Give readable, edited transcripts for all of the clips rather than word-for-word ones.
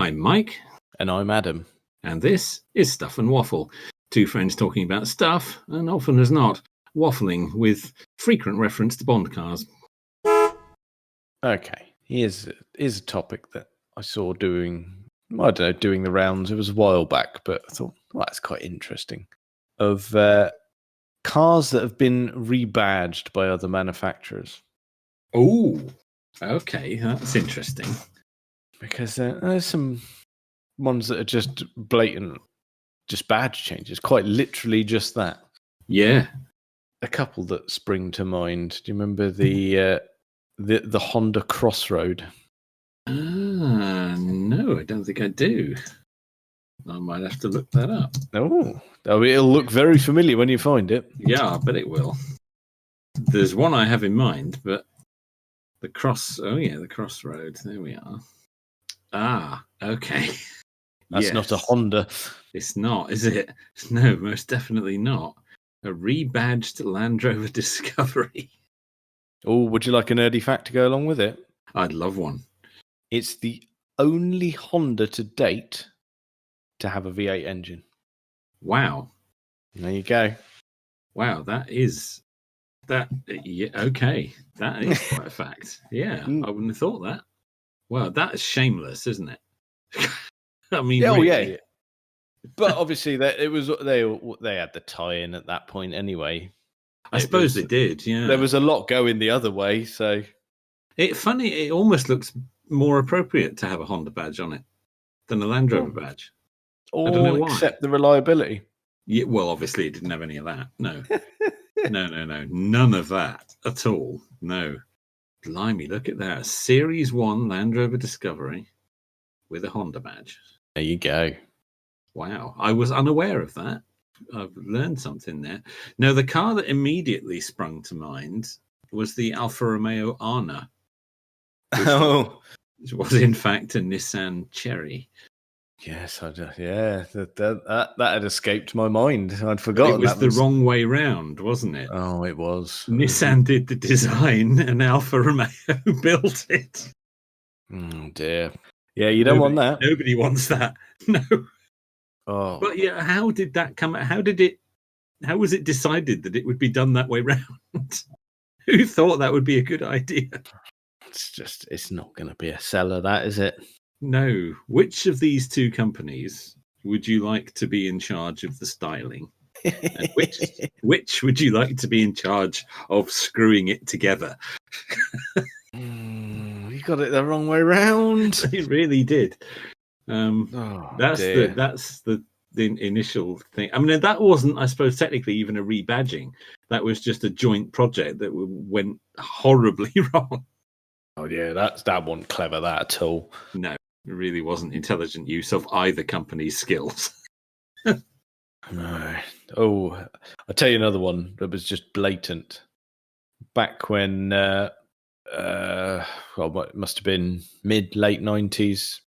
I'm Mike. And I'm Adam. And this is Stuff and Waffle. Two friends talking about stuff, and often as not, waffling with frequent reference to Bond cars. Okay, here's a topic that I saw doing the rounds. It was a while back, but I thought, well, that's quite interesting. Of cars that have been rebadged by other manufacturers. Oh, okay, that's interesting. Because there's some ones that are just blatant, just badge changes, quite literally just that. Yeah. A couple that spring to mind. Do you remember the Honda Crossroad? No, I don't think I do. I might have to look that up. Oh, it'll look very familiar when you find it. Yeah, I bet it will. There's one I have in mind, but the Crossroad. There we are. Ah, okay. That's not a Honda. It's not, is it? No, most definitely not. A rebadged Land Rover Discovery. Oh, would you like a nerdy fact to go along with it? I'd love one. It's the only Honda to date to have a V8 engine. Wow. There you go. Wow, that is... Yeah, okay. That is quite a fact. Yeah, I wouldn't have thought that. Wow, that's shameless, isn't it? I mean, really. Yeah. But obviously, they had the tie-in at that point anyway. I suppose they did. Yeah, there was a lot going the other way. So it almost looks more appropriate to have a Honda badge on it than a Land Rover badge. I don't know why. Except the reliability. Yeah, well, obviously, it didn't have any of that. No, no, none of that at all. No. Blimey, look at that. A Series 1 Land Rover Discovery with a Honda badge. There you go. Wow. I was unaware of that. I've learned something there. Now, the car that immediately sprung to mind was the Alfa Romeo Arna. Which was, in fact, a Nissan Cherry. Yes, that had escaped my mind. I'd forgotten. It was the wrong way round, wasn't it? Oh, it was. Nissan did the design and Alfa Romeo built it. Oh, dear. Yeah, you don't want that. Nobody wants that. No. Oh. But yeah, how did that come? How was it decided that it would be done that way round? Who thought that would be a good idea? It's not going to be a seller, that, is it? No. Which of these two companies would you like to be in charge of the styling? And which would you like to be in charge of screwing it together? You got it the wrong way round. It really did. That's the initial thing. I mean, that wasn't, I suppose, technically even a rebadging. That was just a joint project that went horribly wrong. Oh yeah, that wasn't clever, that at all. No, it really wasn't intelligent use of either company's skills. No. Oh, I'll tell you another one that was just blatant. Back when, it must have been late 90s,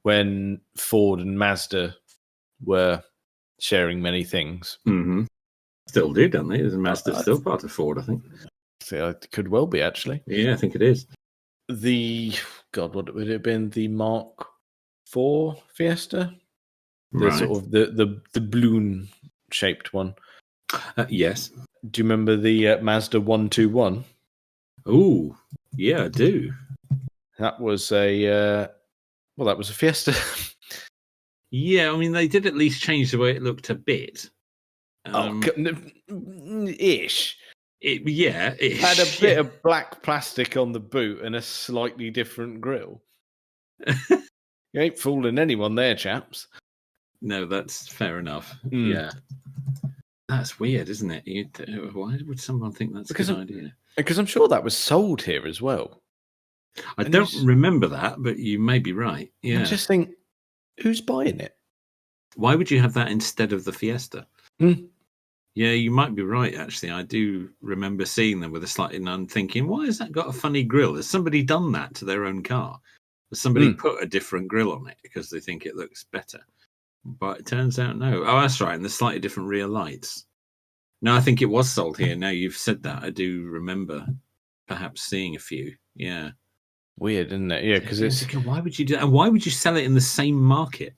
when Ford and Mazda were sharing many things. Mm-hmm. Still do, don't they? Mazda's still part of Ford, I think. It could well be, actually. Yeah, I think it is. What would it have been? The Mark IV Fiesta? The right. sort of the balloon-shaped one. Yes. Do you remember the Mazda 121? Oh, yeah, I do. That was a Fiesta. Yeah, I mean, they did at least change the way it looked a bit. Ish. It had a bit of black plastic on the boot and a slightly different grille. You ain't fooling anyone there, chaps. No, that's fair enough. Mm. Yeah. That's weird, isn't it? Why would someone think that's a good idea? Because I'm sure that was sold here as well. I don't remember that, but you may be right. Yeah. I just think, who's buying it? Why would you have that instead of the Fiesta? Mm. Yeah, you might be right, actually. I do remember seeing them with a slightly none, thinking, why has that got a funny grille? Has somebody done that to their own car? Has somebody put a different grille on it because they think it looks better? But it turns out no. Oh, that's right. And there's slightly different rear lights. No, I think it was sold here. Now you've said that. I do remember perhaps seeing a few. Yeah. Weird, isn't it? Yeah, because it's why would you do that? And why would you sell it in the same market?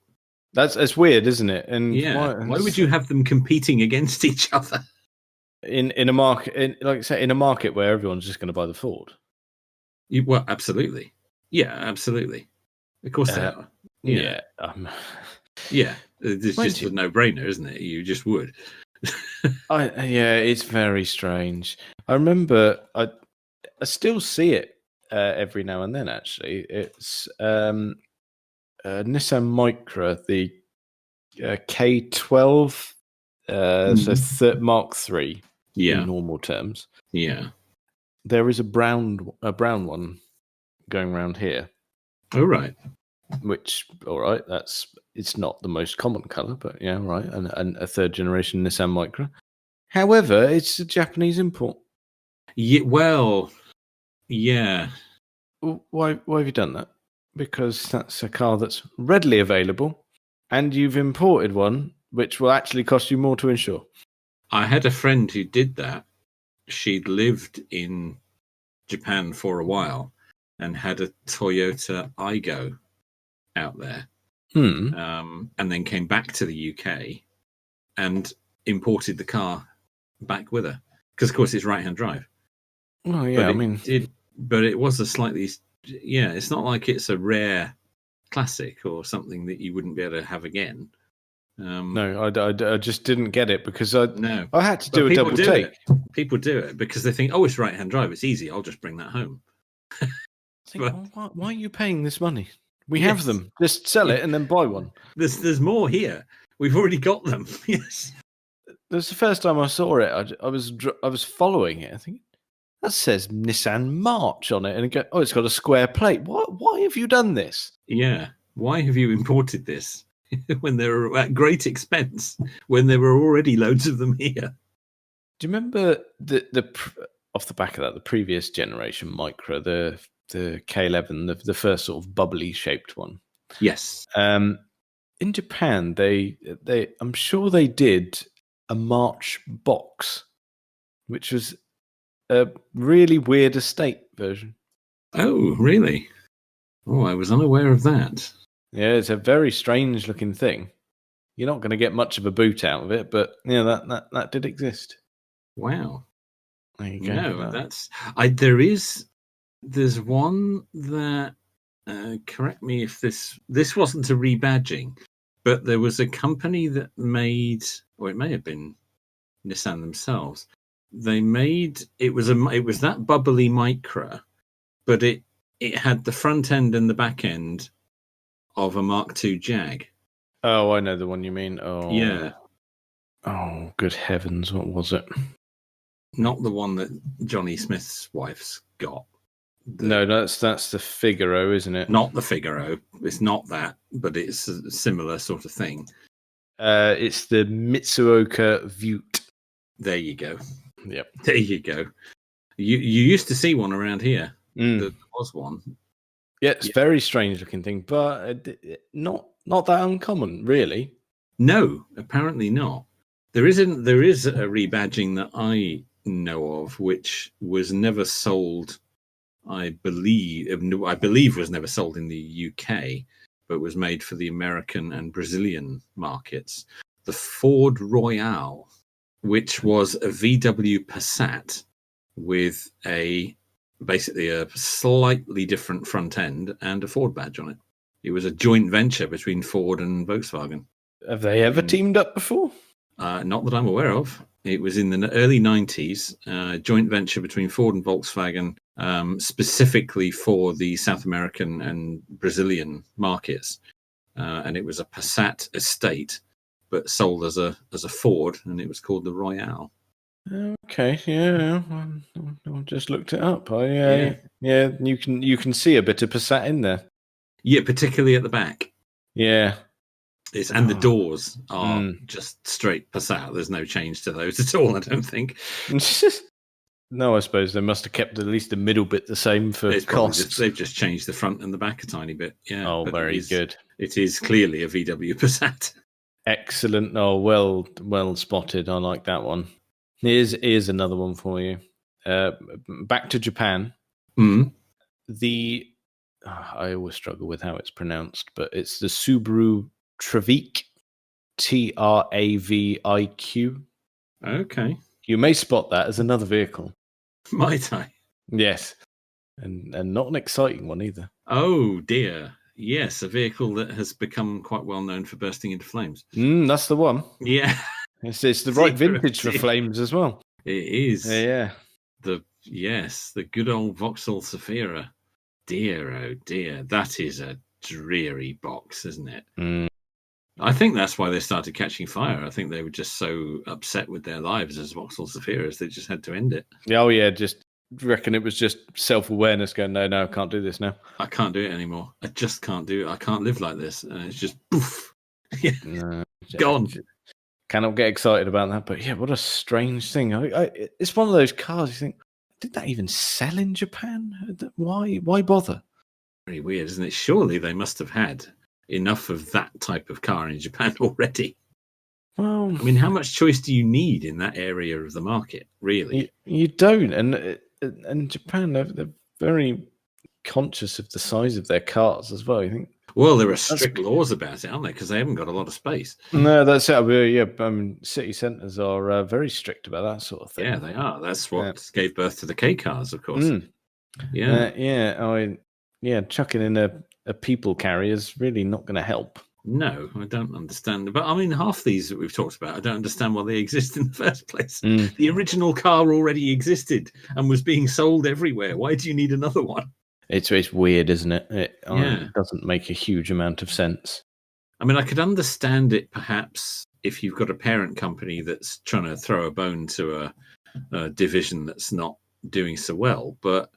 that's weird, isn't it? And Yeah, why would you have them competing against each other in a market, like I say, in a market where everyone's just going to buy the Ford? Well, absolutely. Yeah, absolutely. Of course they are. Yeah. Yeah, it's just a no-brainer, isn't it? You just would. It's very strange. I remember I still see it every now and then. Actually, it's Nissan Micra, the K12, so Mark III in normal terms. Yeah, there is a brown one going around here. Oh right. Which, all right, it's not the most common color, but yeah, right, and a third generation Nissan Micra. However, it's a Japanese import. Yeah, well, yeah. Why have you done that? Because that's a car that's readily available, and you've imported one which will actually cost you more to insure. I had a friend who did that. She'd lived in Japan for a while and had a Toyota Aygo out there, and then came back to the UK and imported the car back with her because, of course, it's right-hand drive. Well, yeah, but it was a slightly, it's not like it's a rare classic or something that you wouldn't be able to have again. No, I just didn't get it because I had to do a double take. People do it because they think, oh, it's right-hand drive, it's easy, I'll just bring that home. Why are you paying this money? We have them. Just sell it and then buy one. There's more here. We've already got them. Yes. That's the first time I saw it. I was following it. I think that says Nissan March on it, and it's got a square plate. Why have you done this? Yeah. Why have you imported this when they're at great expense when there were already loads of them here? Do you remember the off the back of that, the previous generation Micra, the K11, the first sort of bubbly shaped one? Yes. In Japan, they I'm sure they did a March box, which was a really weird estate version. Oh, really? Oh, I was unaware of that. Yeah, it's a very strange looking thing. You're not going to get much of a boot out of it, but yeah, that did exist. Wow. There you go. No, there's one that correct me if this wasn't a rebadging, but there was a company that made, or it may have been Nissan themselves. They made it was that bubbly Micra, but it had the front end and the back end of a Mark II Jag. Oh, I know the one you mean. Oh, yeah. Oh, good heavens! What was it? Not the one that Johnny Smith's wife's got. No, that's the Figaro, isn't it? Not the Figaro. It's not that, but it's a similar sort of thing. It's the Mitsuoka Vute. There you go. Yep. There you go. You used to see one around here. There was one. Yeah, it's very strange looking thing, but not that uncommon, really. No, apparently not. There is a rebadging that I know of, which was never sold. I believe was never sold in the UK, but was made for the American and Brazilian markets. The Ford Royale, which was a VW Passat with basically a slightly different front end and a Ford badge on it. It was a joint venture between Ford and Volkswagen. Have they ever teamed up before? Not that I'm aware of. It was in the early 90s, joint venture between Ford and Volkswagen, specifically for the South American and Brazilian markets. And it was a Passat estate, but sold as a Ford, and it was called the Royale. Okay, yeah, I just looked it up. Yeah, you can see a bit of Passat in there. Yeah, particularly at the back. Yeah. And the doors are just straight Passat. There's no change to those at all, I don't think. No, I suppose they must have kept at least the middle bit the same for costs. They've just changed the front and the back a tiny bit. Yeah. Oh, very good. It is clearly a VW Passat. Excellent. Oh, well spotted. I like that one. Here's another one for you. Back to Japan. Mm. The I always struggle with how it's pronounced, but it's the Subaru Traviq, Traviq. Okay. You may spot that as another vehicle. Might I? Yes, and not an exciting one either. Oh dear. Yes, a vehicle that has become quite well known for bursting into flames. That's the one. Yeah. It's the right vintage for Dear. flames as well. It is. Yeah. The good old Vauxhall Zafira. Dear, oh dear. That is a dreary box, isn't it? I think that's why they started catching fire. I think they were just so upset with their lives as Vauxhall Zafiras, they just had to end it. Oh, yeah, just reckon it was just self-awareness going, no, I can't do this now. I can't do it anymore. I just can't do it. I can't live like this. And it's just poof. Yeah. No, Gone. Cannot get excited about that. But yeah, what a strange thing. It's one of those cars you think, did that even sell in Japan? Why bother? Very weird, isn't it? Surely they must have had enough of that type of car in Japan already. Well, I mean, how much choice do you need in that area of the market, really? You don't. And Japan, they're very conscious of the size of their cars as well. You think? Well, there are strict laws about it, aren't there? Because they haven't got a lot of space. No, that's it. Yeah, I mean, city centres are very strict about that sort of thing. Yeah, they are. That's what gave birth to the K cars, of course. Yeah. Chucking in a people carrier is really not going to help. No, I don't understand. But I mean, half these that we've talked about, I don't understand why they exist in the first place. The original car already existed and was being sold everywhere. Why do you need another one? It's weird, isn't it? It doesn't make a huge amount of sense. I mean, I could understand it perhaps if you've got a parent company that's trying to throw a bone to a division that's not doing so well. But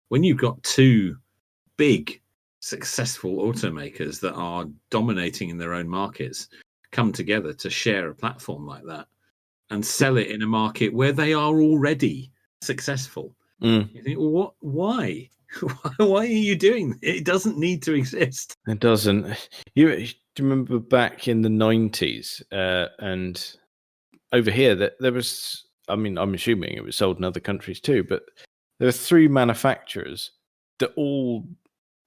when you've got two big, successful automakers that are dominating in their own markets come together to share a platform like that and sell it in a market where they are already successful, you think, well, what? Why? Why are you doing it? It doesn't need to exist. It doesn't. Do you remember back in the 90s and over here that there was, I mean, I'm assuming it was sold in other countries too, but there were 3 manufacturers that all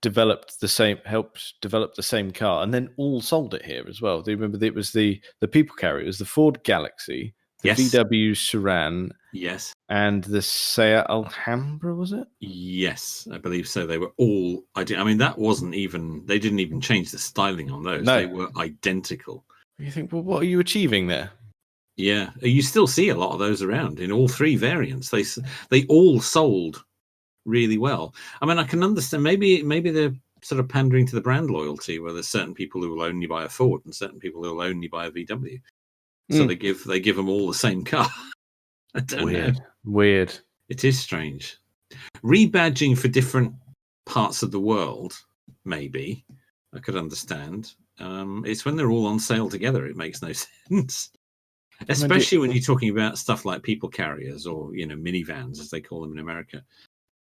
helped develop the same car and then all sold it here as well. Do you remember it was the people carrier? It was the Ford Galaxy, the VW Saran, yes, and the Seat Alhambra, was it? Yes, I believe so. They were all I mean, that wasn't even, they didn't even change the styling on those. No. They were identical. You think, well, what are you achieving there? Yeah, you still see a lot of those around in all 3 variants. They all sold really well. I mean, I can understand maybe they're sort of pandering to the brand loyalty, where there's certain people who will only buy a Ford and certain people who will only buy a VW. So they give them all the same car. I don't know. Weird. It is strange. Rebadging for different parts of the world, maybe I could understand. It's when they're all on sale together, it makes no sense. Especially when you're talking about stuff like people carriers or, minivans, as they call them in America.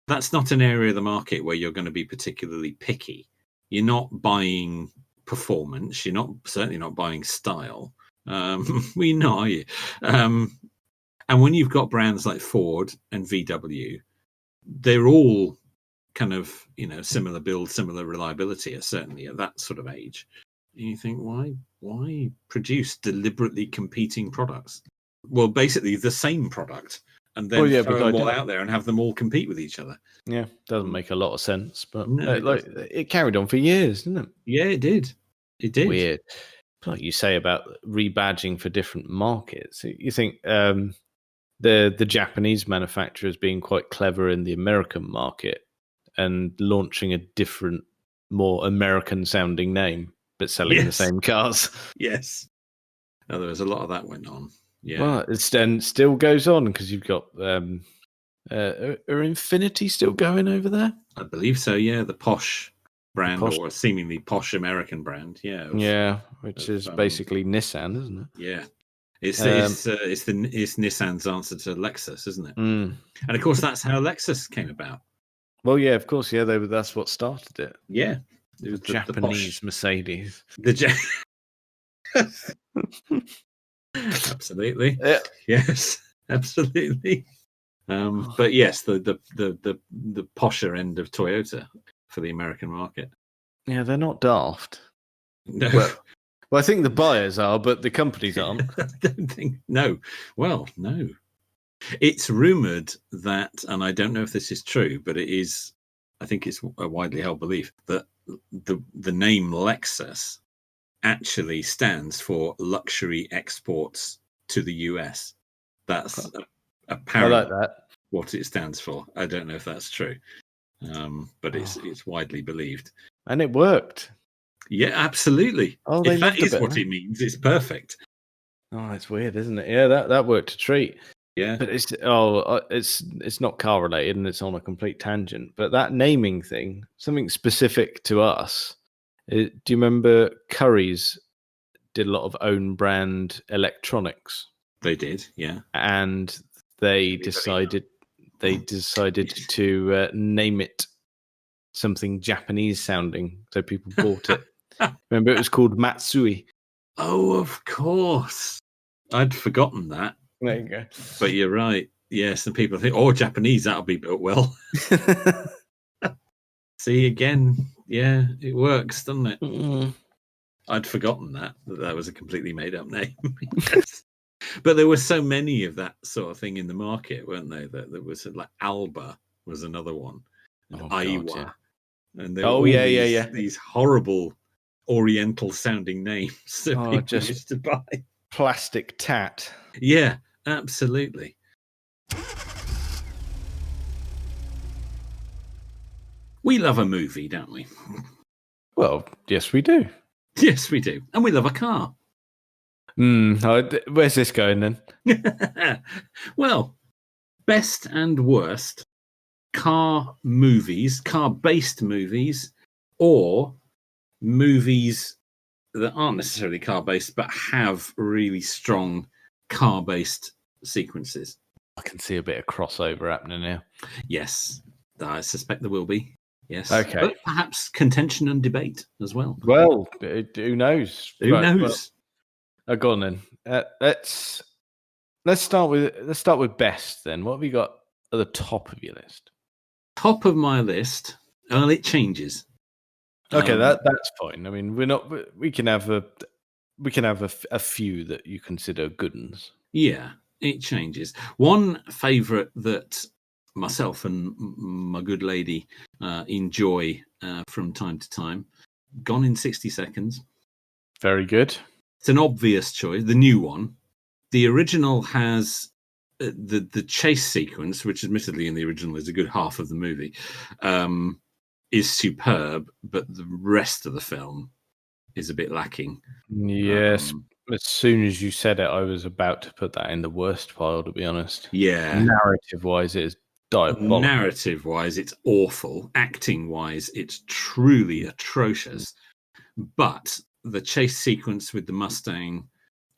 That's not an area of the market where you're going to be particularly picky. You're not buying performance. You're certainly not buying style. Well, you're not, are you? And when you've got brands like Ford and VW, they're all kind of, similar build, similar reliability, certainly at that sort of age. And you think, why produce deliberately competing products? Well, basically the same product, and then throw them all out there and have them all compete with each other. Yeah, doesn't make a lot of sense, but it carried on for years, didn't it? Yeah, it did. It did. Weird. Like you say about rebadging for different markets, you think the Japanese manufacturers being quite clever in the American market and launching a different, more American-sounding name, but selling the same cars. Yes. There was a lot of that went on. Yeah. Well, it still goes on because you've got are Infinity still going over there? I believe so. Yeah, the posh brand, or a seemingly posh American brand. Yeah. Which is basically Nissan, isn't it? Yeah. It's Nissan's answer to Lexus, isn't it? And of course, that's how Lexus came about. Well, yeah, of course, yeah. That's what started it. Yeah, it was the Japanese Mercedes. Absolutely. Yeah. Yes, absolutely. But yes, the posher end of Toyota for the American market. Yeah, they're not daft. No. Well, I think the buyers are, but the companies aren't. I don't think. No. Well, no. It's rumored that, and I don't know if this is true, but it is. I think it's a widely held belief that the name Lexus actually stands for luxury exports to the US. That's apparently I like that. what it stands for. I don't know if that's true, but it's widely believed. And it worked. Yeah, absolutely. Oh, if that is what it means, it's perfect. Oh, it's weird, isn't it? Yeah, that worked a treat. Yeah, but it's not car related, and it's on a complete tangent. But that naming thing, something specific to us. Do you remember Currys did a lot of own brand electronics? They did, yeah, and they decided to name it something Japanese sounding, so people bought it. Remember, it was called Matsui. Oh, of course. I'd forgotten that. There you go. But you're right. Yes, and people think, oh, Japanese, that'll be built well. See, again, yeah, it works, doesn't it? Mm. I'd forgotten that was a completely made-up name. But there were so many of that sort of thing in the market, weren't there? That there was like Alba was another one, and Aiwa, God, yeah. and there were these horrible Oriental-sounding names that people used to buy. Plastic tat. Yeah, absolutely. We love a movie, don't we? Well, yes, we do. Yes, we do. And we love a car. Where's this going then? Well, best and worst car movies, car-based movies, or movies that aren't necessarily car-based but have really strong car-based sequences. I can see a bit of crossover happening now. Yes, I suspect there will be. Yes. Okay. But perhaps contention and debate as well. Well, who knows? Who knows? Go on then. Let's start with best then. What have you got at the top of your list? Top of my list. Well, it changes. Okay, that's fine. I mean, we can have a few that you consider good ones. Yeah, it changes. One favourite that myself and my good lady enjoy from time to time, Gone in 60 Seconds. Very good. It's an obvious choice. The new one. The original has the chase sequence, which admittedly in the original is a good half of the movie, is superb, but the rest of the film is a bit lacking. Yes. As soon as you said it, I was about to put that in the worst pile, to be honest. Yeah. Narrative-wise, it is diabolical. Narrative-wise, it's awful. Acting-wise, it's truly atrocious. But the chase sequence with the Mustang,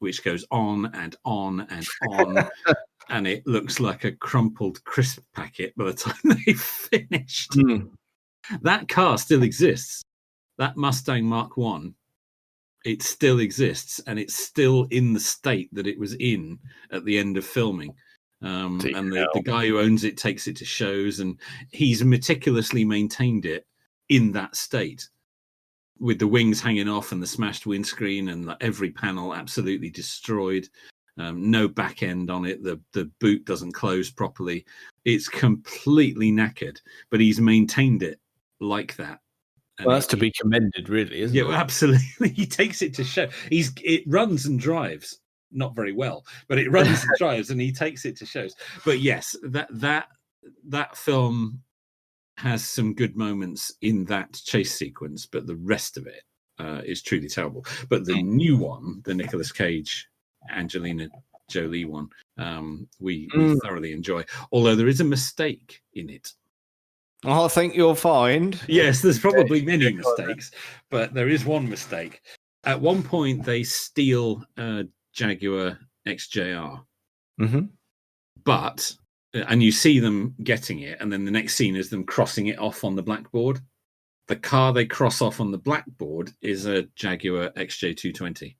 which goes on and on and on, and it looks like a crumpled crisp packet by the time they finished. That car still exists. That Mustang Mark I, it still exists, and it's still in the state that it was in at the end of filming. And the guy who owns it takes it to shows, and he's meticulously maintained it in that state, with the wings hanging off and the smashed windscreen and every panel absolutely destroyed. No back end on it. The boot doesn't close properly. It's completely knackered, but he's maintained it like that. Well, that's to be commended, really, isn't it? Yeah, absolutely. He takes it to show. It runs and drives, not very well, but it runs and drives, and he takes it to shows. But yes, that film has some good moments in that chase sequence, but the rest of it is truly terrible. But the new one, the Nicolas Cage, Angelina Jolie one, we thoroughly enjoy. Although there is a mistake in it. I think you'll find. Yes, there's probably many mistakes, but there is one mistake. At one point, they steal a Jaguar XJR. Mm-hmm. But, and you see them getting it, and then the next scene is them crossing it off on the blackboard. The car they cross off on the blackboard is a Jaguar XJ220.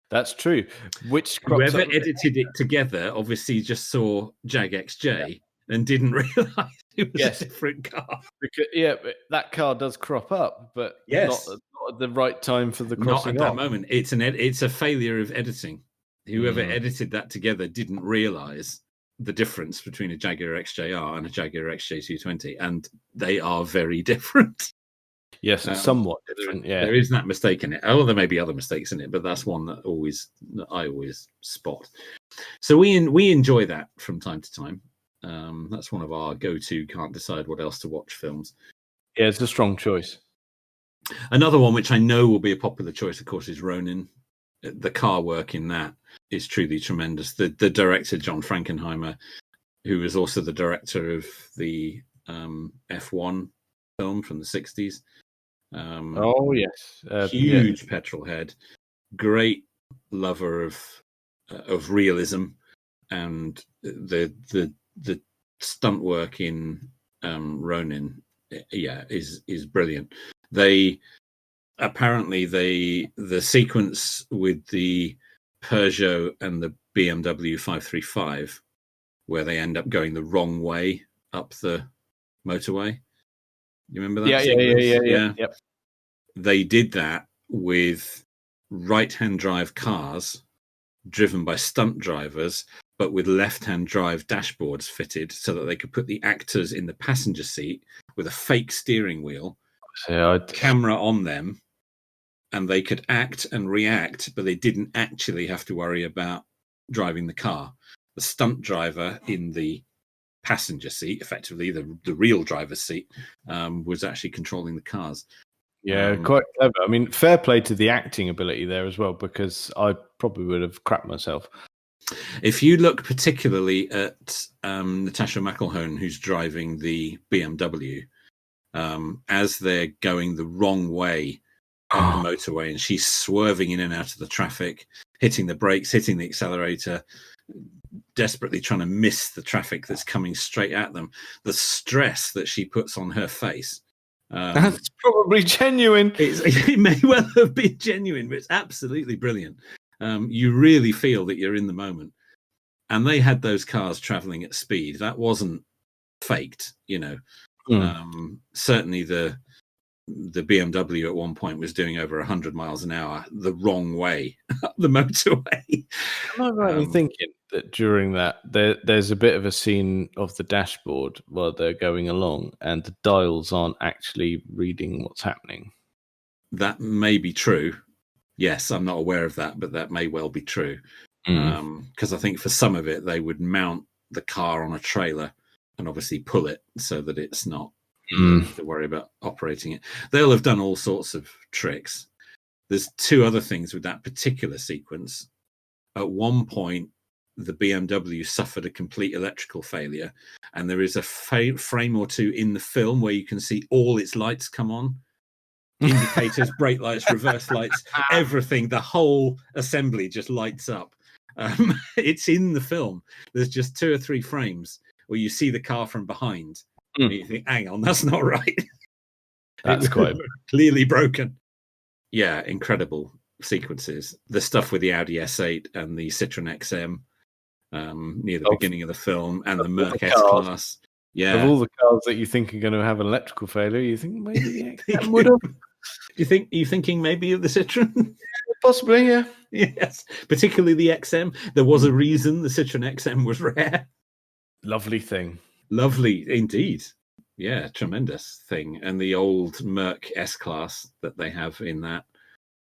That's true. Whoever edited it together obviously just saw Jag XJ and didn't realise it was Yes. a different car. Because, but that car does crop up, but Yes. not at the right time for the Not crossing at that off. moment. It's a failure of editing. Whoever edited that together didn't realise the difference between a Jaguar XJR and a Jaguar XJ220, and they are very different. Yes, somewhat different. There is that mistake in it. Oh, there may be other mistakes in it, but that's one that I always spot. So we enjoy that from time to time. That's one of our go-to can't decide what else to watch films. Yeah, it's a strong choice. Another one which I know will be a popular choice, of course, is Ronin. The car work in that is truly tremendous. The director, John Frankenheimer, who was also the director of the F1 film from the 60s. Oh, yes. Huge petrol head, great lover of realism, and the stunt work in Ronin, is brilliant. They apparently the sequence with the Peugeot and the BMW 535, where they end up going the wrong way up the motorway. You remember that? Yeah. Yep. They did that with right-hand drive cars driven by stunt drivers, but with left-hand drive dashboards fitted so that they could put the actors in the passenger seat with a fake steering wheel, camera on them, and they could act and react, but they didn't actually have to worry about driving the car. The stunt driver in the passenger seat, effectively the real driver's seat, was actually controlling the cars. Yeah, quite clever. I mean, fair play to the acting ability there as well, because I probably would have crapped myself. If you look particularly at Natasha McElhone, who's driving the BMW, as they're going the wrong way on the motorway, and she's swerving in and out of the traffic, hitting the brakes, hitting the accelerator, desperately trying to miss the traffic that's coming straight at them, the stress that she puts on her face. That's probably genuine. It may well have been genuine, but it's absolutely brilliant. You really feel that you're in the moment. And they had those cars traveling at speed. That wasn't faked, Certainly the BMW at one point was doing over 100 miles an hour the wrong way up the motorway. Am I right in thinking that during that there's a bit of a scene of the dashboard while they're going along and the dials aren't actually reading what's happening? That may be true. Yes, I'm not aware of that, but that may well be true. Because I think for some of it, they would mount the car on a trailer and obviously pull it so that it's not to worry about operating it. They'll have done all sorts of tricks. There's two other things with that particular sequence. At one point, the BMW suffered a complete electrical failure, and there is a frame or two in the film where you can see all its lights come on. Indicators, brake lights, reverse lights, everything. The whole assembly just lights up. It's in the film. There's just 2 or 3 frames where you see the car from behind. And you think, hang on, that's not right. That's quite clearly broken. Yeah, incredible sequences. The stuff with the Audi S8 and the Citroen XM near the beginning of the film, and the Merc S-Class. Yeah. Of all the cars that you think are going to have an electrical failure, you think maybe the XM would have. Are you thinking maybe of the Citroen? Possibly, yeah. Yes, particularly the XM. There was a reason the Citroen XM was rare. Lovely thing. Lovely indeed. Yeah, tremendous thing. And the old Merc S-Class that they have in that.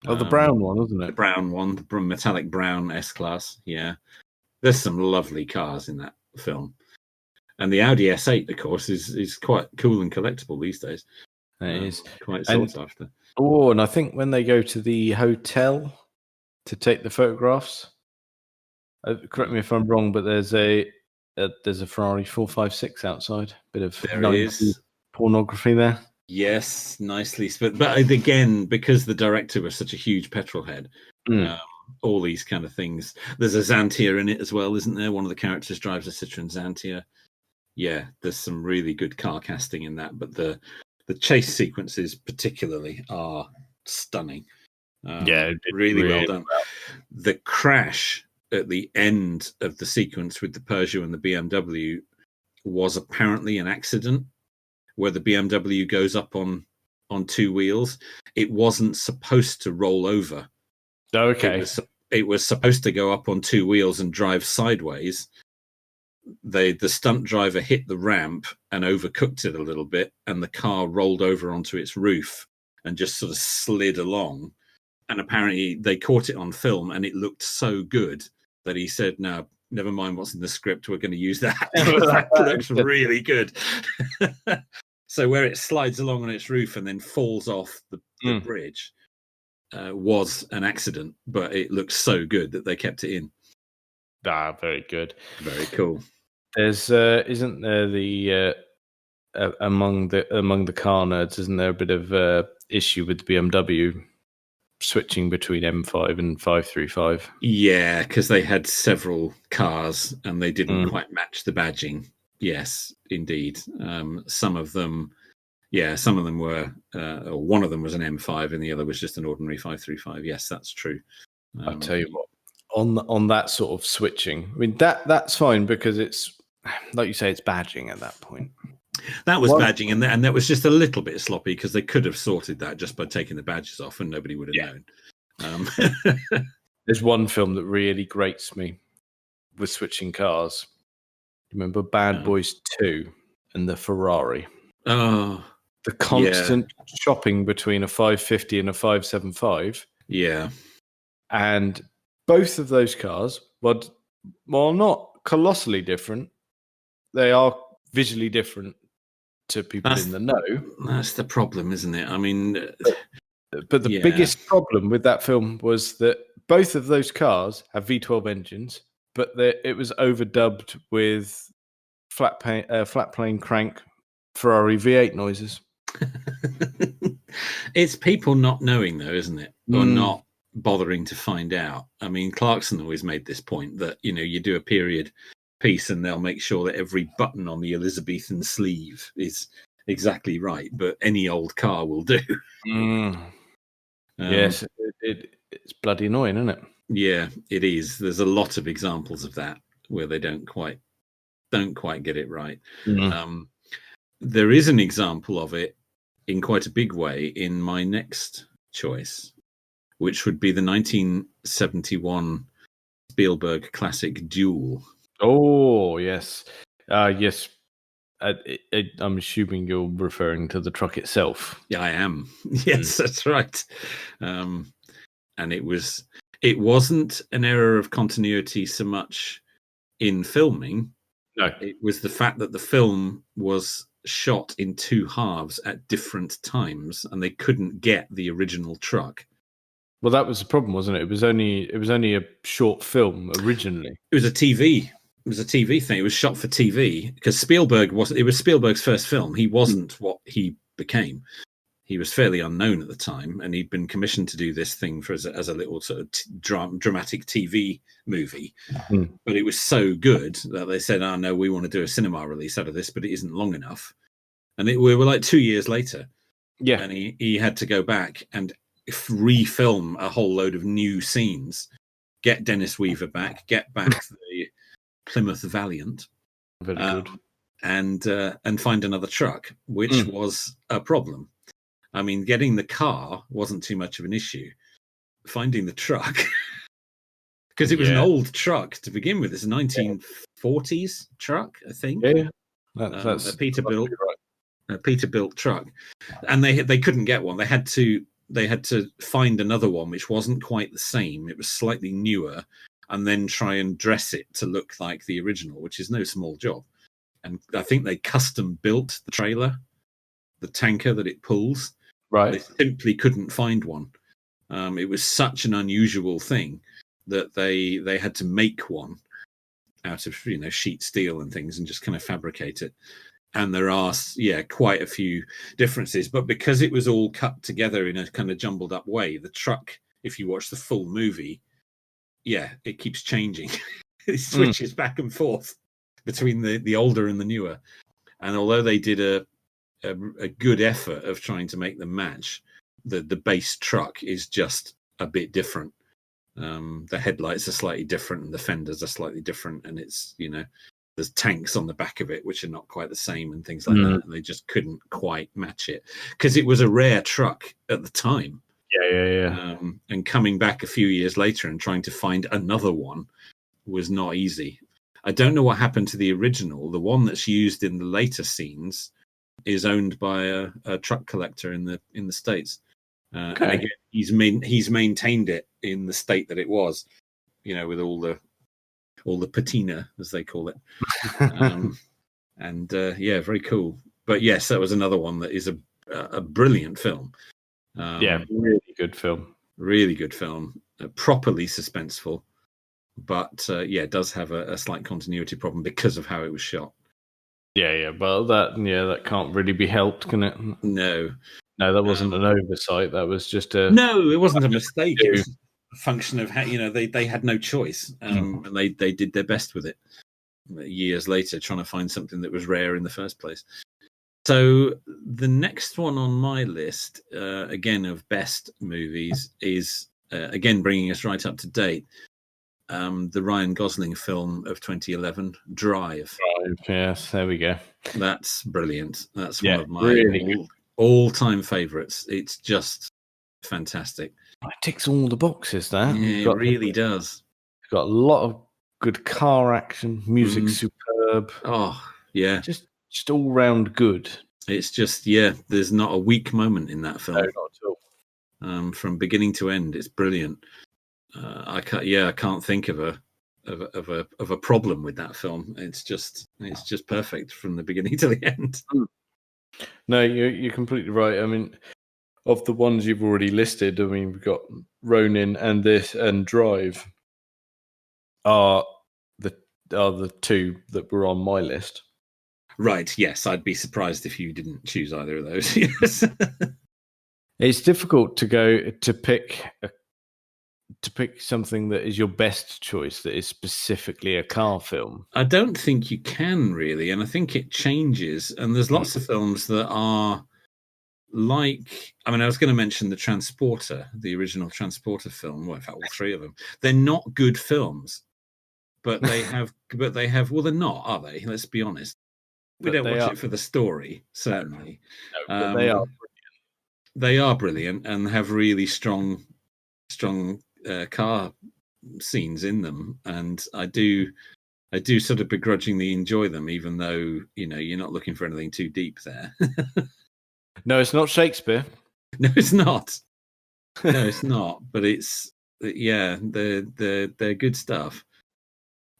Oh, the brown one, isn't it? The brown one, the metallic brown S-Class. Yeah. There's some lovely cars in that film. And the Audi S8, of course, is quite cool and collectible these days. It is. Quite sought after. Oh, and I think when they go to the hotel to take the photographs, correct me if I'm wrong, but there's a Ferrari 456 outside. Bit of pornography there. Yes, nicely. But again, because the director was such a huge petrol head, all these kind of things. There's a Xantia in it as well, isn't there? One of the characters drives a Citroen Xantia. Yeah, there's some really good car casting in that, but the chase sequences particularly are stunning. Really well done. The crash at the end of the sequence with the Peugeot and the BMW was apparently an accident where the BMW goes up on two wheels. It wasn't supposed to roll over. Okay. It was supposed to go up on two wheels and drive sideways. The stunt driver hit the ramp and overcooked it a little bit, and the car rolled over onto its roof and just sort of slid along. And apparently they caught it on film, and it looked so good that he said, "No, never mind what's in the script. We're going to use that. That looks really good." So where it slides along on its roof and then falls off the bridge was an accident, but it looks so good that they kept it in. Very good. Very cool. There's isn't there the among the car nerds, isn't there a bit of issue with BMW switching between M5 and 535? Yeah, because they had several cars and they didn't quite match the badging. Yes, indeed. Some of them were, or one of them was an M5 and the other was just an ordinary 535. Yes, that's true. I'll tell you what, on that sort of switching, I mean, that's fine because it's, like you say, it's badging at that point. That was badging, and that was just a little bit sloppy because they could have sorted that just by taking the badges off and nobody would have known. There's one film that really grates me with switching cars. Remember Bad Boys 2 and the Ferrari? Oh. The constant shopping between a 550 and a 575. Yeah. And both of those cars, while not colossally different, they are visually different to people in the know. That's the problem, isn't it? I mean... But the biggest problem with that film was that both of those cars have V12 engines, but it was overdubbed with flat plane crank Ferrari V8 noises. It's people not knowing, though, isn't it? Or not bothering to find out. I mean, Clarkson always made this point that, you do a period piece and they'll make sure that every button on the Elizabethan sleeve is exactly right, but any old car will do. Yes, it's bloody annoying, isn't it? Yeah, it is. There's a lot of examples of that where they don't quite get it right. There is an example of it in quite a big way in my next choice, which would be the 1971 Spielberg classic Duel. Oh, yes. Yes. I'm assuming you're referring to the truck itself. Yeah, I am. Yes, that's right. And it wasn't an error of continuity so much in filming. No. It was the fact that the film was shot in two halves at different times and they couldn't get the original truck. Well, that was the problem, wasn't it? It was only a short film originally. It was a TV. It was a TV thing. It was shot for TV because it was Spielberg's first film. He wasn't what he became. He was fairly unknown at the time, and he'd been commissioned to do this thing as a little sort of dramatic TV movie. But it was so good that they said, "Oh no, we want to do a cinema release out of this, but it isn't long enough." And we were like 2 years later, and he had to go back and refilm a whole load of new scenes, get Dennis Weaver back, get back the Plymouth Valiant, very good, and find another truck, which was a problem. I mean, getting the car wasn't too much of an issue. Finding the truck, because it was an old truck to begin with. It's a 1940s truck, I think. Yeah, that's a Peterbilt truck, and they couldn't get one. They had to find another one which wasn't quite the same. It was slightly newer, and then try and dress it to look like the original, which is no small job. And I think they custom built the trailer, the tanker that it pulls. Right. They simply couldn't find one. It was such an unusual thing that they had to make one out of sheet steel and things and just kind of fabricate it. And there are quite a few differences, but because it was all cut together in a kind of jumbled up way, the truck, if you watch the full movie, it keeps changing. It switches back and forth between the older and the newer. And although they did a good effort of trying to make them match, the base truck is just a bit different. The headlights are slightly different and the fenders are slightly different, and it's there's tanks on the back of it, which are not quite the same and things like that. And they just couldn't quite match it because it was a rare truck at the time. Yeah. And coming back a few years later and trying to find another one was not easy. I don't know what happened to the original. The one that's used in the later scenes is owned by a truck collector in the States. And again, he's maintained it in the state that it was, with all the patina, as they call it. Very cool. But yes, that was another one that is a brilliant film. Really good film. Really good film. Properly suspenseful, but it does have a slight continuity problem because of how it was shot. Yeah. Well, that can't really be helped, can it? No, that wasn't an oversight. That was just No, it wasn't a mistake. It was a function of how they had no choice, and they did their best with it. Years later, trying to find something that was rare in the first place. So the next one on my list, again of best movies, is again bringing us right up to date. The Ryan Gosling film of 2011, Drive. Yes, there we go. That's brilliant. That's one of my really all-time favorites. It's just fantastic. It ticks all the boxes there. Yeah, it really does. It's got a lot of good car action, music superb. Oh, yeah. Just all round good. It's just, there's not a weak moment in that film. No, not at all. From beginning to end, it's brilliant. I can't think of a problem with that film. It's just perfect from the beginning to the end. No, you're completely right. I mean, of the ones you've already listed, I mean, we've got Ronin and this and Drive are the two that were on my list. Right. Yes, I'd be surprised if you didn't choose either of those. Yes. It's difficult to pick something that is your best choice that is specifically a car film. I don't think you can really, and I think it changes. And there's lots of films that are like, I was going to mention the Transporter, the original Transporter film. Well, in fact, all three of them. They're not good films, but they have. Well, they're not, are they? Let's be honest. We don't watch it for the story, certainly. No, but they are brilliant. They are brilliant and have really strong car scenes in them, and I do sort of begrudgingly enjoy them, even though you're not looking for anything too deep there. No, it's not Shakespeare. No, it's not. No, it's not. But it's they're good stuff.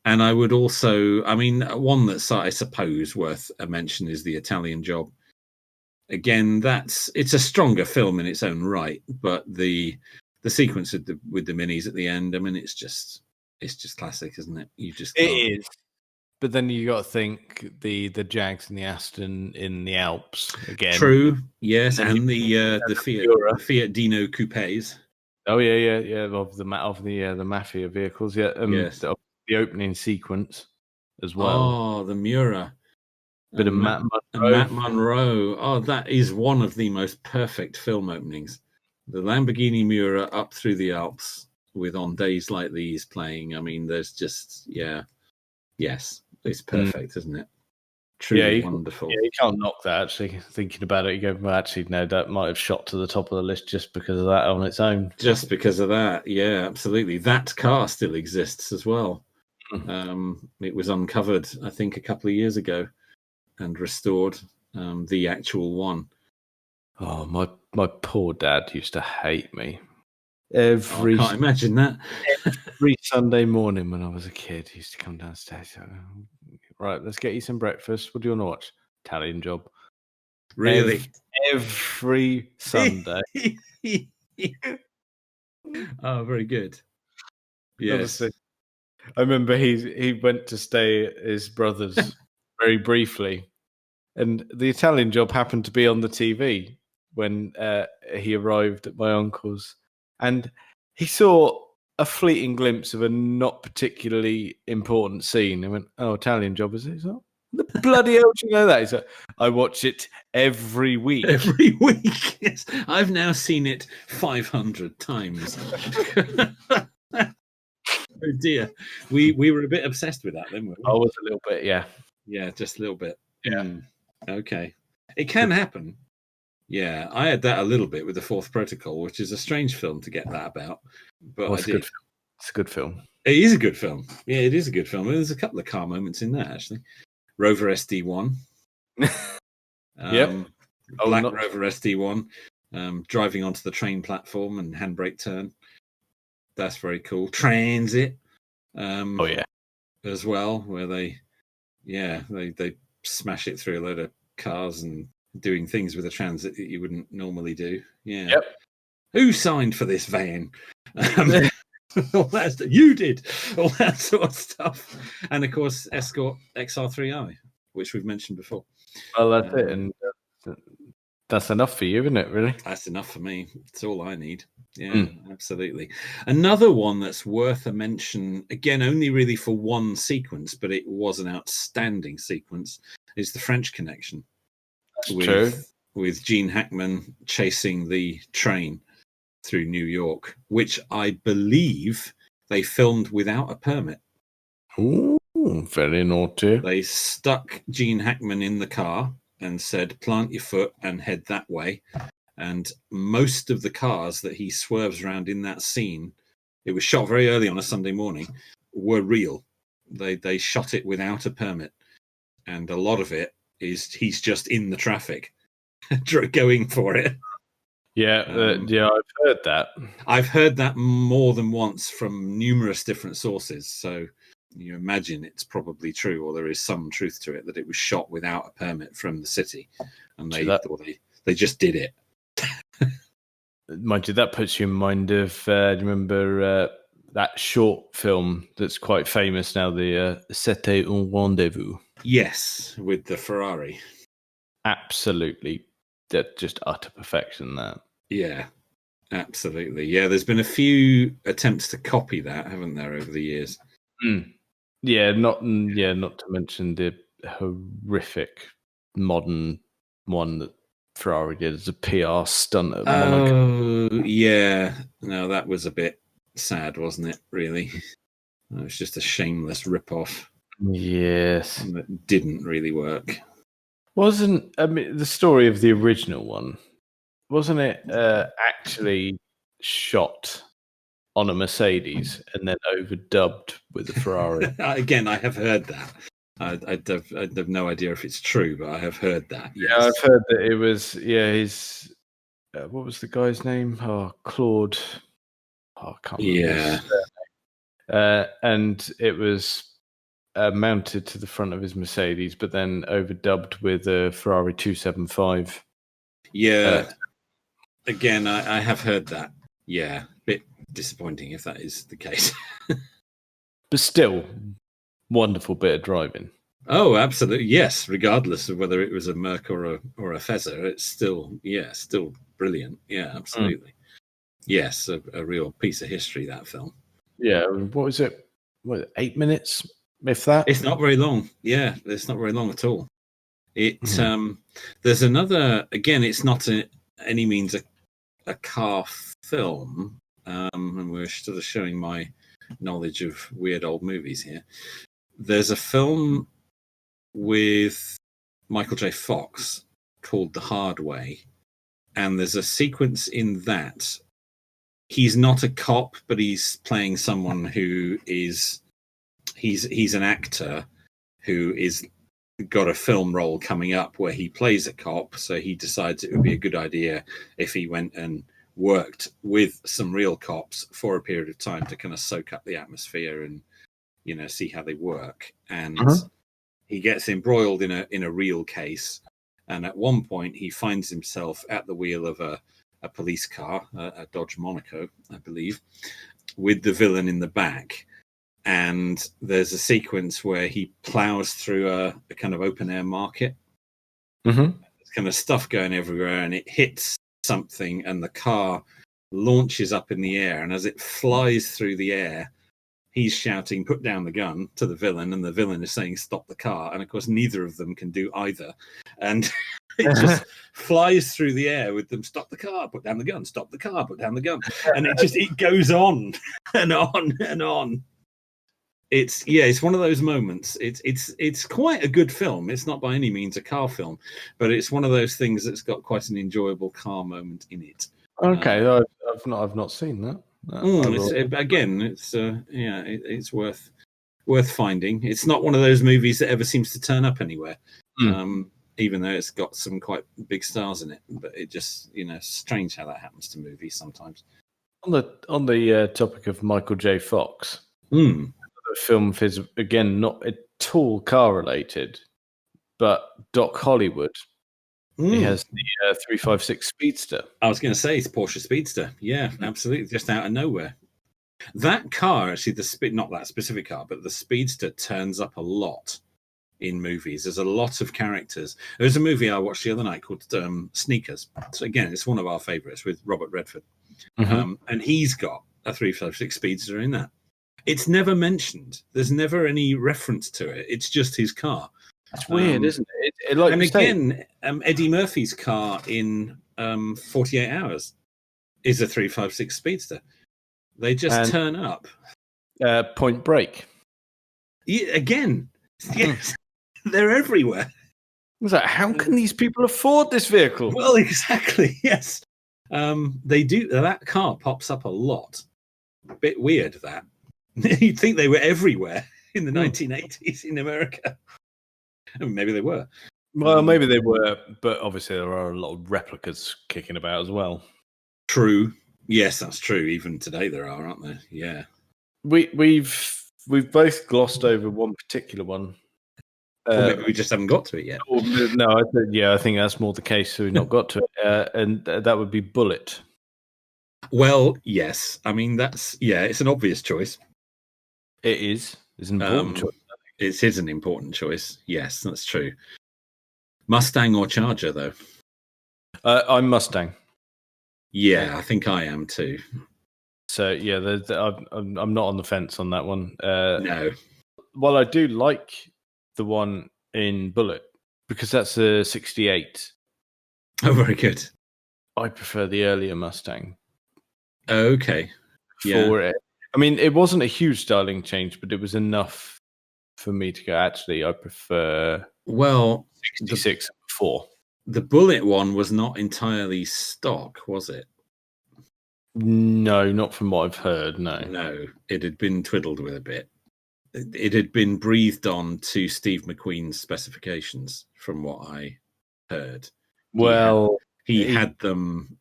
And I would also, one that's I suppose worth a mention is The Italian Job. Again, it's a stronger film in its own right, but the sequence with the minis at the end, it's just classic, isn't it? It is. But then you got to think the Jags and the Aston in the Alps again. True, yes, and the Fiat Dino coupes. Oh yeah, of the Mafia vehicles, yes. The opening sequence as well. Oh, the Miura. Bit of Matt Monroe. Oh, that is one of the most perfect film openings. The Lamborghini Miura up through the Alps with On Days Like These playing. There's just, yes, it's perfect, isn't it? Truly wonderful. Yeah, you can't knock that, actually. Thinking about it, you go, well, actually, no, that might have shot to the top of the list just because of that on its own. Just because of that, yeah, absolutely. That car still exists as well. It was uncovered, I think, a couple of years ago and restored, the actual one. Oh, my poor dad used to hate me. I can't imagine that. Every Sunday morning when I was a kid, he used to come downstairs. Right, let's get you some breakfast. What do you want to watch? Italian Job. Really? Every Sunday. Oh, very good. Yes. I remember he went to stay at his brother's very briefly, and The Italian Job happened to be on the TV when he arrived at my uncle's, and he saw a fleeting glimpse of a not particularly important scene. He went, "Oh, Italian Job, is it?" He's like, "The bloody hell do you know that?" He's like, "I watch it every week." Every week, yes. I've now seen it 500 times. Oh dear, we were a bit obsessed with that, then, weren't we? I was a little bit, yeah. Yeah, just a little bit. Yeah. Okay, it can happen. Yeah, I had that a little bit with the Fourth Protocol, which is a strange film to get that about, but I did. It's a good film. It is a good film. Yeah, it is a good film. There's a couple of car moments in there, actually. Rover SD1. Yep. Black Rover SD1. Driving onto the train platform and handbrake turn. That's very cool. Transit. As well, where they smash it through a load of cars and doing things with a transit that you wouldn't normally do. Yeah. Yep. Who signed for this van? You did. All that sort of stuff. And of course, Escort XR3i, which we've mentioned before. Well, that's it. And that's enough for you, isn't it, really? That's enough for me. It's all I need. Yeah, absolutely. Another one that's worth a mention, again, only really for one sequence, but it was an outstanding sequence, is the French Connection. True. With Gene Hackman chasing the train through New York, which I believe they filmed without a permit. Ooh, very naughty. They stuck Gene Hackman in the car and said, plant your foot and head that way. And most of the cars that he swerves around in that scene, it was shot very early on a Sunday morning, were real. They shot it without a permit. And a lot of it is he's just in the traffic going for it. Yeah, I've heard that. I've heard that more than once from numerous different sources. So you imagine it's probably true, or there is some truth to it, that it was shot without a permit from the city. And they just did it. Mind you, that puts you in mind of, do you remember that short film that's quite famous now, the C'était un rendezvous? Yes, with the Ferrari. Absolutely. That just utter perfection, that. Yeah, absolutely. Yeah, there's been a few attempts to copy that, haven't there, over the years? Yeah, not to mention the horrific modern one that Ferrari did as a PR stunt at Monaco. Oh, yeah. No, that was a bit sad, wasn't it, really? It was just a shameless rip-off. Yes. That didn't really work. The story of the original one, wasn't it actually shot on a Mercedes and then overdubbed with a Ferrari? Again, I have heard that. I'd have no idea if it's true, but I have heard that. Yes. Yeah, I've heard that it was, his, what was the guy's name? Oh, Claude. Oh, I can't remember. Yeah. And it was mounted to the front of his Mercedes, but then overdubbed with a Ferrari 275. Yeah. Again, I have heard that. Yeah. Bit disappointing if that is the case. But still, wonderful bit of driving. Oh, absolutely. Yes. Regardless of whether it was a Merc or a Fezzer, it's still brilliant. Yeah, absolutely. Yes. A real piece of history, that film. Yeah. What was it? 8 minutes? If that? It's not very long. Yeah, it's not very long at all. There's another, again, it's not any means a car film, and we're sort of showing my knowledge of weird old movies here. There's a film with Michael J. Fox called The Hard Way, and there's a sequence in that. He's not a cop, but he's playing someone who is he's an actor who is got a film role coming up where he plays a cop. So he decides it would be a good idea if he went and worked with some real cops for a period of time to kind of soak up the atmosphere and, see how they work. And he gets embroiled in a real case. And at one point he finds himself at the wheel of a police car, a Dodge Monaco, I believe, with the villain in the back. And there's a sequence where he plows through a kind of open air market. There's kind of stuff going everywhere, and it hits something, and the car launches up in the air. And as it flies through the air, he's shouting, "Put down the gun," to the villain, and the villain is saying, "Stop the car." And of course, neither of them can do either. And it just flies through the air with them, "Stop the car, put down the gun, stop the car, put down the gun." And it goes on and on and on. it's one of those moments. It's quite a good film. It's not by any means a car film, but it's one of those things that's got quite an enjoyable car moment in it. Okay, I've not seen that. It's worth finding. It's not one of those movies that ever seems to turn up anywhere, even though it's got some quite big stars in it. But it just, strange how that happens to movies sometimes. On the topic of Michael J. Fox, the film is again not at all car related, but Doc Hollywood. He has the 356 Speedster. I was going to say it's Porsche Speedster. Yeah, absolutely, just out of nowhere. That car, actually, not that specific car, but the Speedster turns up a lot in movies. There's a lot of characters. There's a movie I watched the other night called Sneakers. So again, it's one of our favourites with Robert Redford. And he's got a 356 Speedster in that. It's never mentioned. There's never any reference to it. It's just his car. It's weird, isn't it? And again, Eddie Murphy's car in 48 Hours is a 356 Speedster. They just turn up. Point Break. Yeah, again, yes, they're everywhere. It's like, how can these people afford this vehicle? Well, exactly, yes. They do. That car pops up a lot. A bit weird, that. You'd think they were everywhere in the 1980s in America. I mean, maybe they were. Well, maybe they were, but obviously there are a lot of replicas kicking about as well. True. Yes, that's true. Even today there are, aren't there? Yeah. We've both glossed over one particular one. Or maybe we just haven't got to it yet. No, I think that's more the case. So we've not got to it, and that would be Bullet. Well, yes. I mean, it's an obvious choice. It is. It's an important choice. It is an important choice. Yes, that's true. Mustang or Charger, though? I'm Mustang. Yeah, I think I am too. So yeah, I'm not on the fence on that one. No. Well, I do like the one in Bullet because that's a 68. Oh, very good. I prefer the earlier Mustang. Okay. For it. I mean, it wasn't a huge styling change, but it was enough for me to go, actually, I prefer 66 before. The Bullet one was not entirely stock, was it? No, not from what I've heard, no. No, it had been twiddled with a bit. It had been breathed on to Steve McQueen's specifications, from what I heard. Well, he had them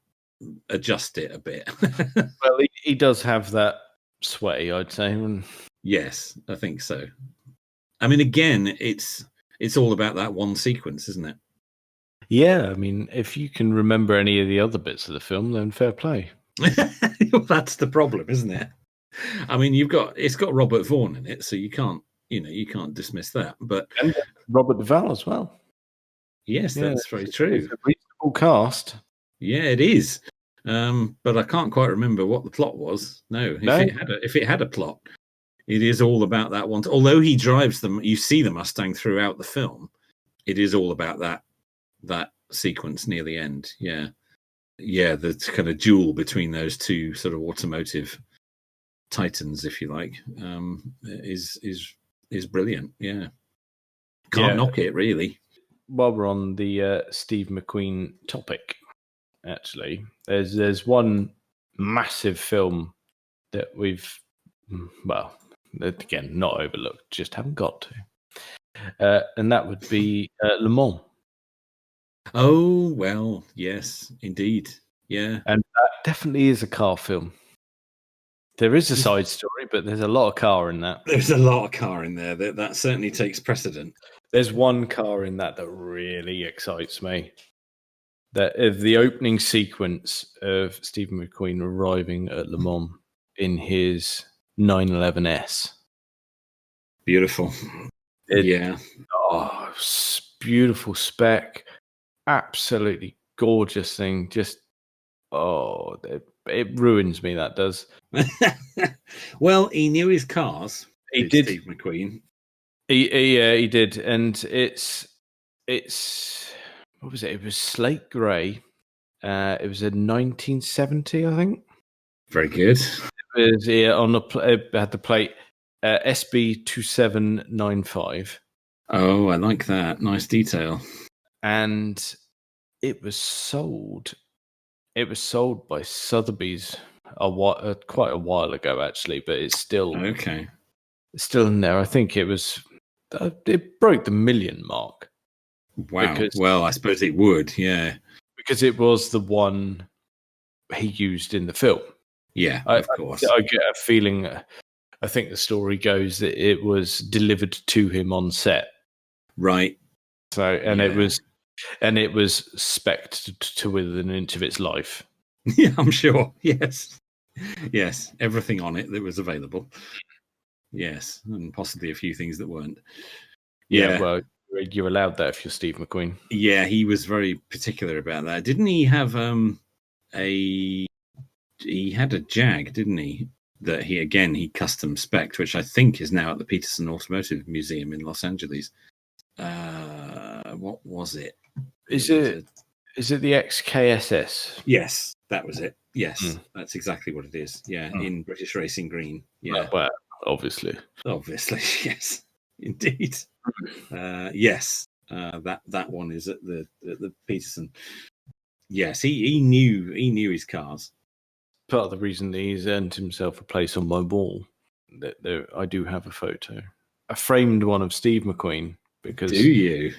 adjust it a bit. Well, he does have that sway, I'd say. Yes, I think so. I mean, again, it's all about that one sequence, isn't it? Yeah, I mean, if you can remember any of the other bits of the film, then fair play. That's the problem, isn't it? I mean, it's got Robert Vaughn in it, so you can't dismiss that. But and Robert Duvall as well. Yes, that's very true. It's a reasonable cast. Yeah, it is. But I can't quite remember what the plot was. No, if it had a plot, it is all about that one. Although he drives them, you see the Mustang throughout the film. It is all about that sequence near the end. Yeah, the kind of duel between those two sort of automotive titans, if you like, is brilliant. Yeah, can't knock it really. While we're on the Steve McQueen topic, actually, there's one massive film that we've, well, again, not overlooked, just haven't got to, and that would be Le Mans. Oh, well, yes, indeed. Yeah. And that definitely is a car film. There is a side story, but there's a lot of car in that. There's a lot of car in there. That certainly takes precedent. There's one car in that really excites me. That the opening sequence of Stephen McQueen arriving at Le Mans in his 911S. Beautiful. Yeah. Oh, beautiful spec. Absolutely gorgeous thing. Just, it ruins me, that does. Well, he knew his cars. He did. Steve McQueen. He did. And it's what was it? It was slate grey. It was a 1970, I think. Very good. It was on it had the plate, SB2795. Oh, I like that. Nice detail. And it was sold. It was sold by Sotheby's quite a while ago, actually, but it's still Okay. still in there. I think it was. It broke the million mark. Wow. Well, I suppose it would. Yeah. Because it was the one he used in the film. Yeah, of course. I get a feeling. I think the story goes that it was delivered to him on set. Right. So, it was spec'd to within an inch of its life. Yeah, I'm sure. Yes. Yes. Everything on it that was available. Yes. And possibly a few things that weren't. Yeah, well, you're allowed that if you're Steve McQueen. Yeah, he was very particular about that. Didn't he have he had a Jag, didn't he? That he custom spec'd, which I think is now at the Peterson Automotive Museum in Los Angeles. What was it? Is it the XKSS? Yes, that was it. Yes, that's exactly what it is. Yeah, in British Racing Green. Yeah, well, obviously, yes, indeed. Yes, that one is at the Peterson. Yes, he knew his cars. Part of the reason that he's earned himself a place on my wall. I do have a photo, a framed one of Steve McQueen. Because do you?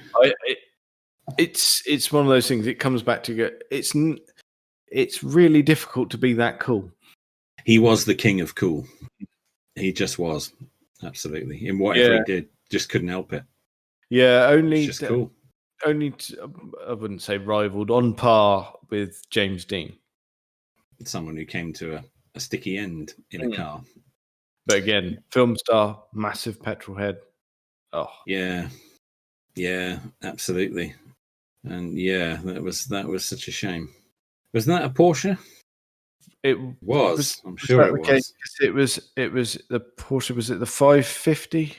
It's one of those things. It comes back to it's really difficult to be that cool. He was the king of cool. He just was, absolutely. In whatever he did, just couldn't help it. Yeah, only just cool. Only I wouldn't say rivaled, on par with James Dean. Someone who came to a sticky end in a car. But again, film star, massive petrol head. Oh yeah, absolutely. And yeah, that was such a shame. Wasn't that a Porsche? It was. I'm sure it was. It was the Porsche. Was it the 550?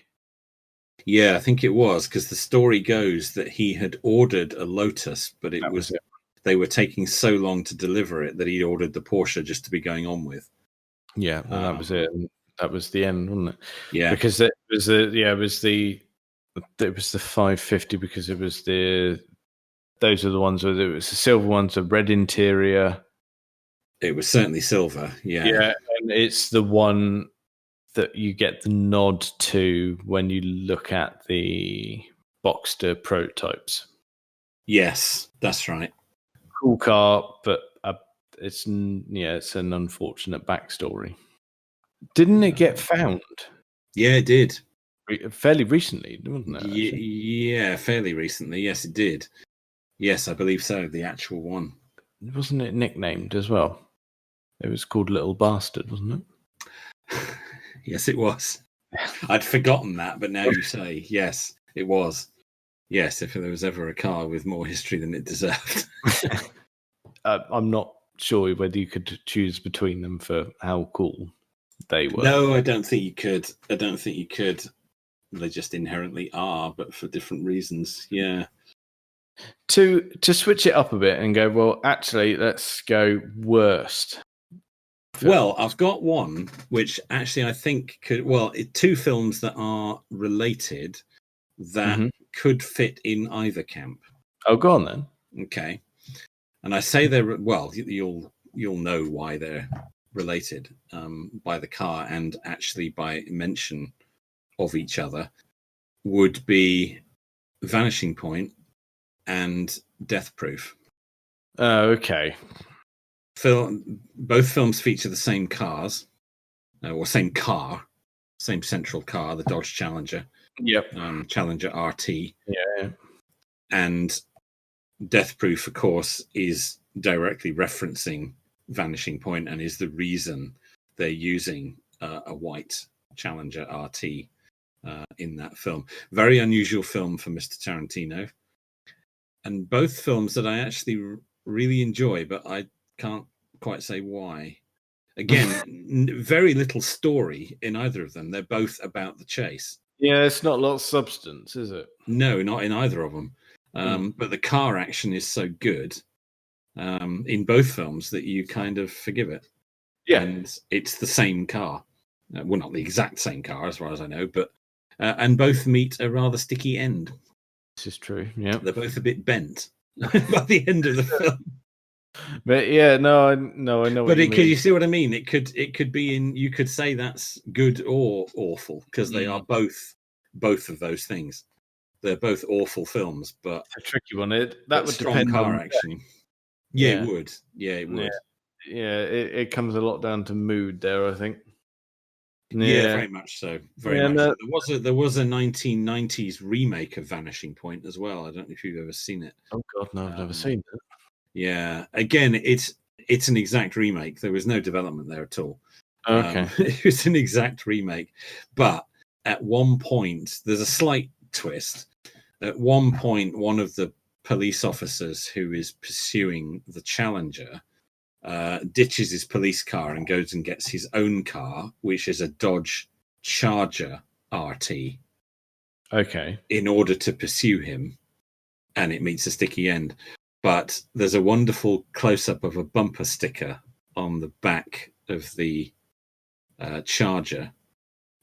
Yeah, I think it was, because the story goes that he had ordered a Lotus, but they were taking so long to deliver it that he ordered the Porsche just to be going on with. Yeah, and that was it. That was the end, wasn't it? Yeah, because it was the 550, because it was those are the ones where it was the silver ones, a red interior. It was certainly silver. Yeah, and it's the one that you get the nod to when you look at the Boxster prototypes. Yes, that's right. Cool car, but it's an unfortunate backstory. Didn't it get found? Yeah, it did. Fairly recently, wasn't it? Yeah, fairly recently. Yes, it did. Yes, I believe so. The actual one. Wasn't it nicknamed as well? It was called Little Bastard, wasn't it? Yes, it was. I'd forgotten that, but now you say, yes, it was. Yes, if there was ever a car with more history than it deserved. I'm not sure whether you could choose between them for how cool they were. No, I don't think you could. They just inherently are, but for different reasons. Yeah. To switch it up a bit and go, well, actually, let's go worst. Well, I've got one which actually I think two films that are related that could fit in either camp. Oh, go on then. Okay. And I say you'll know why they're related by the car and actually by mention of each other, would be Vanishing Point and Death Proof. Okay. Both films feature the same cars, or same central car, the Dodge Challenger. Yep. Challenger RT. Yeah. And Death Proof, of course, is directly referencing Vanishing Point and is the reason they're using a white Challenger RT in that film. Very unusual film for Mr. Tarantino. And both films that I actually really enjoy, but I can't quite say why. Again, very little story in either of them. They're both about the chase. Yeah, it's not a lot of substance, is it? No, not in either of them. But the car action is so good in both films that you kind of forgive it. Yeah. And it's the same car. Well, not the exact same car, as far as I know, but and both meet a rather sticky end. This is true. Yeah, they're both a bit bent by the end of the film. But yeah, no, I know what you mean. You see what I mean? It could be in. You could say that's good or awful because they are both of those things. They're both awful films, but It's a tricky one. That would strong depend car on action. Yeah. It would. Yeah, it would. Yeah, it comes a lot down to mood there, I think. Yeah, very much so. Very much. No. So. There was a 1990s remake of Vanishing Point as well. I don't know if you've ever seen it. Oh God, no, I've never seen it. Yeah, again, it's an exact remake. There was no development there at all. Okay. It was an exact remake, but at one point there's a slight twist. At one point, one of the police officers who is pursuing the Challenger ditches his police car and goes and gets his own car, which is a Dodge Charger RT. Okay. In order to pursue him, and it meets a sticky end. But there's a wonderful close-up of a bumper sticker on the back of the Charger,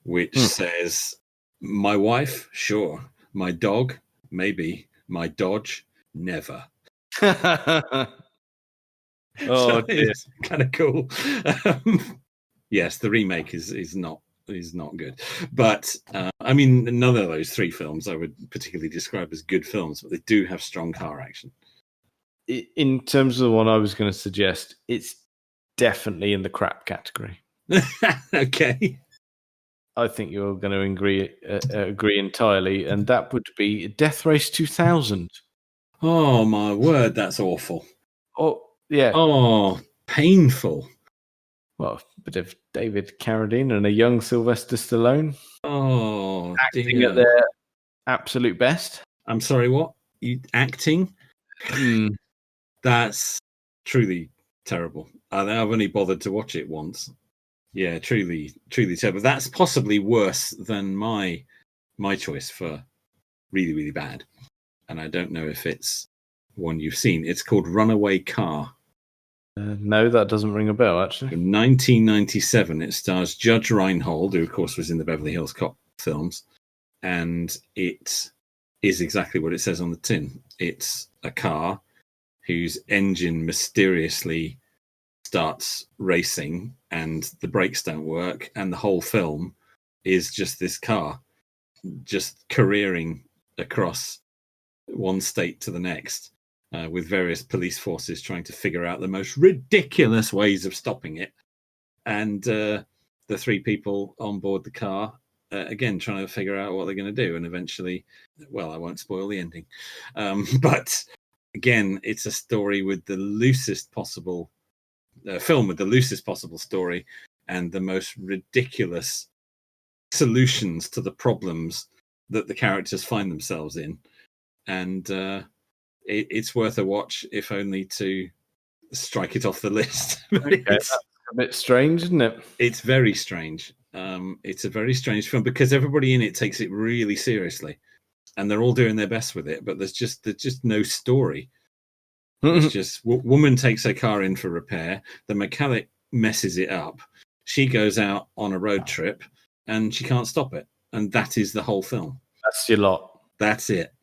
which says, "My wife, sure. My dog, maybe. My Dodge, never." Oh, so it's kind of cool. Yes, the remake is not good, but I mean, none of those three films I would particularly describe as good films, but they do have strong car action. In terms of the one I was going to suggest, it's definitely in the crap category. Okay. I think you're going to agree entirely, and that would be Death Race 2000. Oh my word, that's awful. Oh yeah. Oh, painful. Well, a bit of David Carradine and a young Sylvester Stallone. Oh, acting dear. at their absolute best. I'm sorry, what? Acting? That's truly terrible. I've only bothered to watch it once. Yeah, truly terrible. That's possibly worse than my choice for really, really bad. And I don't know if it's one you've seen. It's called Runaway Car. No, that doesn't ring a bell, actually. From 1997, it stars Judge Reinhold, who, of course, was in the Beverly Hills Cop films. And it is exactly what it says on the tin. It's a car whose engine mysteriously starts racing and the brakes don't work. And the whole film is just this car just careering across one state to the next. With various police forces trying to figure out the most ridiculous ways of stopping it. And the three people on board the car, again, trying to figure out what they're going to do. And eventually, well, I won't spoil the ending. But again, it's a story with the loosest possible, film with the loosest possible story and the most ridiculous solutions to the problems that the characters find themselves in. And it's worth a watch, if only to strike it off the list. That's a bit strange, isn't it? It's very strange. It's a very strange film because everybody in it takes it really seriously, and they're all doing their best with it. But there's just no story. It's just woman takes her car in for repair. The mechanic messes it up. She goes out on a road trip, and she can't stop it. And that is the whole film. That's your lot. That's it.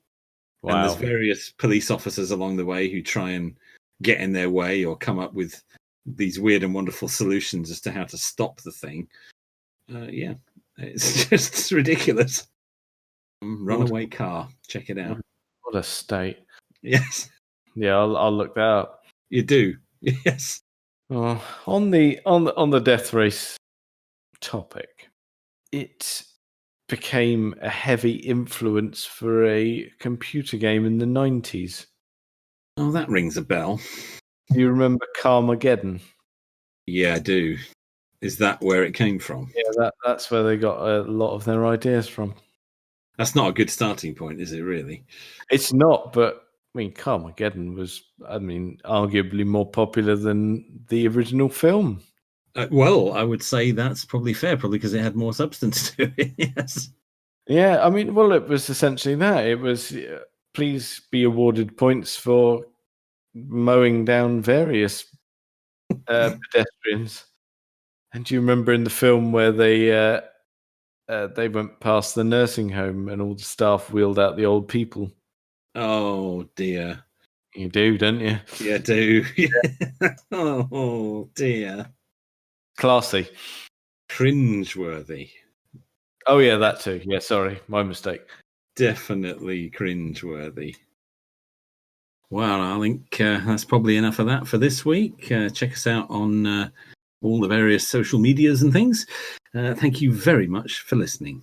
Wow. And there's various police officers along the way who try and get in their way or come up with these weird and wonderful solutions as to how to stop the thing. Yeah, it's just ridiculous. Runaway Car. Check it out. What a state. Yes. Yeah, I'll look that up. You do. Yes. Oh, on the Death Race topic, it became a heavy influence for a computer game in the 90s. Oh, that rings a bell. Do you remember Carmageddon? Yeah, I do. Is that where it came from? Yeah, that's where they got a lot of their ideas from. That's not a good starting point, is it, really? It's not, but I mean, Carmageddon was, arguably more popular than the original film. Well, I would say that's probably fair, probably because it had more substance to it. Yes. Yeah, I mean, well, it was essentially that. It was, please be awarded points for mowing down various pedestrians. And do you remember in the film where they went past the nursing home and all the staff wheeled out the old people? Oh dear. You do, don't you? Yeah, do. Oh dear. Classy. Cringeworthy. Oh yeah, that too. Yeah, sorry, my mistake. Definitely cringeworthy. Well, I think that's probably enough of that for this week. Check us out on all the various social medias and things. Thank you very much for listening.